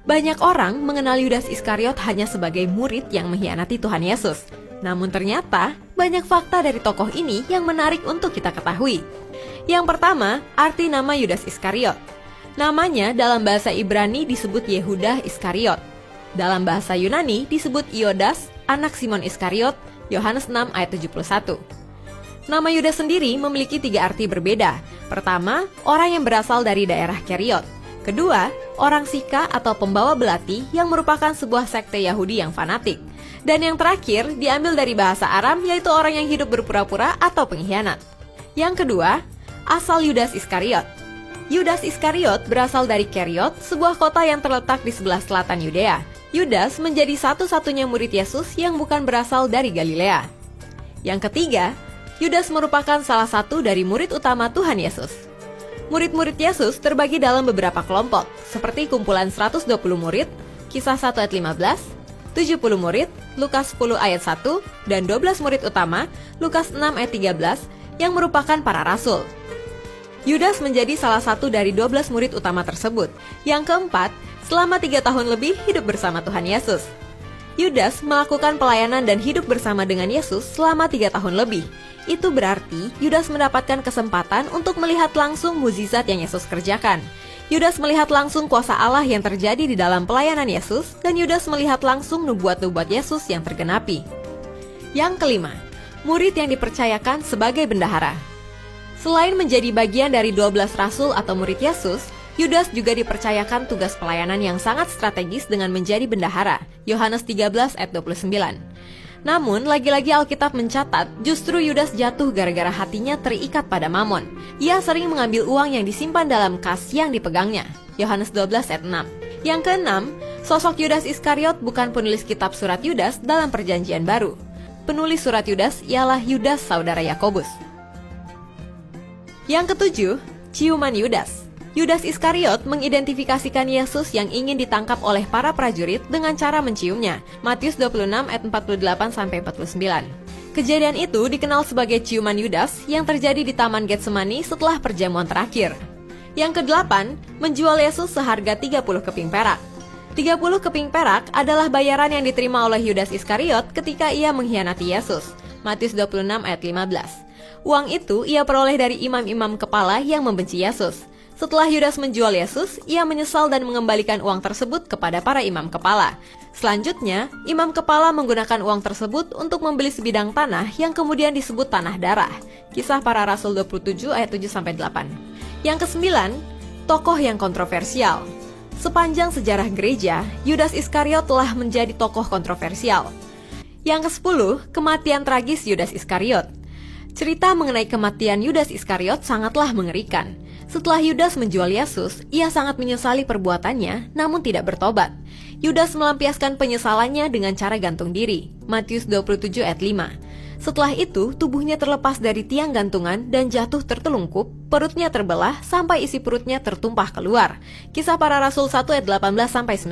Banyak orang mengenal Yudas Iskariot hanya sebagai murid yang mengkhianati Tuhan Yesus. Namun ternyata, banyak fakta dari tokoh ini yang menarik untuk kita ketahui. Yang pertama, arti nama Yudas Iskariot. Namanya dalam bahasa Ibrani disebut Yehuda Iskariot. Dalam bahasa Yunani disebut Iodas, anak Simon Iskariot, Yohanes 6 ayat 71. Nama Yudas sendiri memiliki 3 arti berbeda. Pertama, orang yang berasal dari daerah Keriot. Kedua, orang Sika atau pembawa belati yang merupakan sebuah sekte Yahudi yang fanatik. Dan yang terakhir, diambil dari bahasa Aram yaitu orang yang hidup berpura-pura atau pengkhianat. Yang kedua, asal Yudas Iskariot. Yudas Iskariot berasal dari Keriot, sebuah kota yang terletak di sebelah selatan Yudea. Yudas menjadi satu-satunya murid Yesus yang bukan berasal dari Galilea. Yang ketiga, Yudas merupakan salah satu dari murid utama Tuhan Yesus. Murid-murid Yesus terbagi dalam beberapa kelompok, seperti kumpulan 120 murid, Kisah 1 ayat 15, 70 murid, Lukas 10 ayat 1, dan 12 murid utama, Lukas 6 ayat 13, yang merupakan para rasul. Yudas menjadi salah satu dari 12 murid utama tersebut. Yang keempat, selama 3 tahun lebih hidup bersama Tuhan Yesus. Yudas melakukan pelayanan dan hidup bersama dengan Yesus selama 3 tahun lebih. Itu berarti Yudas mendapatkan kesempatan untuk melihat langsung mukjizat yang Yesus kerjakan. Yudas melihat langsung kuasa Allah yang terjadi di dalam pelayanan Yesus, dan Yudas melihat langsung nubuat-nubuat Yesus yang tergenapi. Yang kelima, murid yang dipercayakan sebagai bendahara. Selain menjadi bagian dari 12 rasul atau murid Yesus, Yudas juga dipercayakan tugas pelayanan yang sangat strategis dengan menjadi bendahara. Yohanes 13 ayat 29. Namun, lagi-lagi Alkitab mencatat, justru Yudas jatuh gara-gara hatinya terikat pada Mamon. Ia sering mengambil uang yang disimpan dalam kas yang dipegangnya. Yohanes 12 ayat 6. Yang keenam, sosok Yudas Iskariot bukan penulis kitab surat Yudas dalam perjanjian baru. Penulis surat Yudas ialah Yudas saudara Yakobus. Yang ketujuh, ciuman Yudas. Yudas Iskariot mengidentifikasikan Yesus yang ingin ditangkap oleh para prajurit dengan cara menciumnya. Matius 26 ayat 48-49. Kejadian itu dikenal sebagai ciuman Yudas yang terjadi di Taman Getsemani setelah perjamuan terakhir. Yang kedelapan, menjual Yesus seharga 30 keping perak. 30 keping perak adalah bayaran yang diterima oleh Yudas Iskariot ketika ia mengkhianati Yesus. Matius 26 ayat 15. Uang itu ia peroleh dari imam-imam kepala yang membenci Yesus. Setelah Yudas menjual Yesus, ia menyesal dan mengembalikan uang tersebut kepada para imam kepala. Selanjutnya, imam kepala menggunakan uang tersebut untuk membeli sebidang tanah yang kemudian disebut tanah darah. Kisah Para Rasul 27 ayat 7-8. Yang kesembilan, tokoh yang kontroversial. Sepanjang sejarah gereja, Yudas Iskariot telah menjadi tokoh kontroversial. Yang kesepuluh, kematian tragis Yudas Iskariot. Cerita mengenai kematian Yudas Iskariot sangatlah mengerikan. Setelah Yudas menjual Yesus, ia sangat menyesali perbuatannya, namun tidak bertobat. Yudas melampiaskan penyesalannya dengan cara gantung diri. Matius 27 ayat 5. Setelah itu, tubuhnya terlepas dari tiang gantungan dan jatuh tertelungkup, perutnya terbelah sampai isi perutnya tertumpah keluar. Kisah Para Rasul 1 ayat 18-19.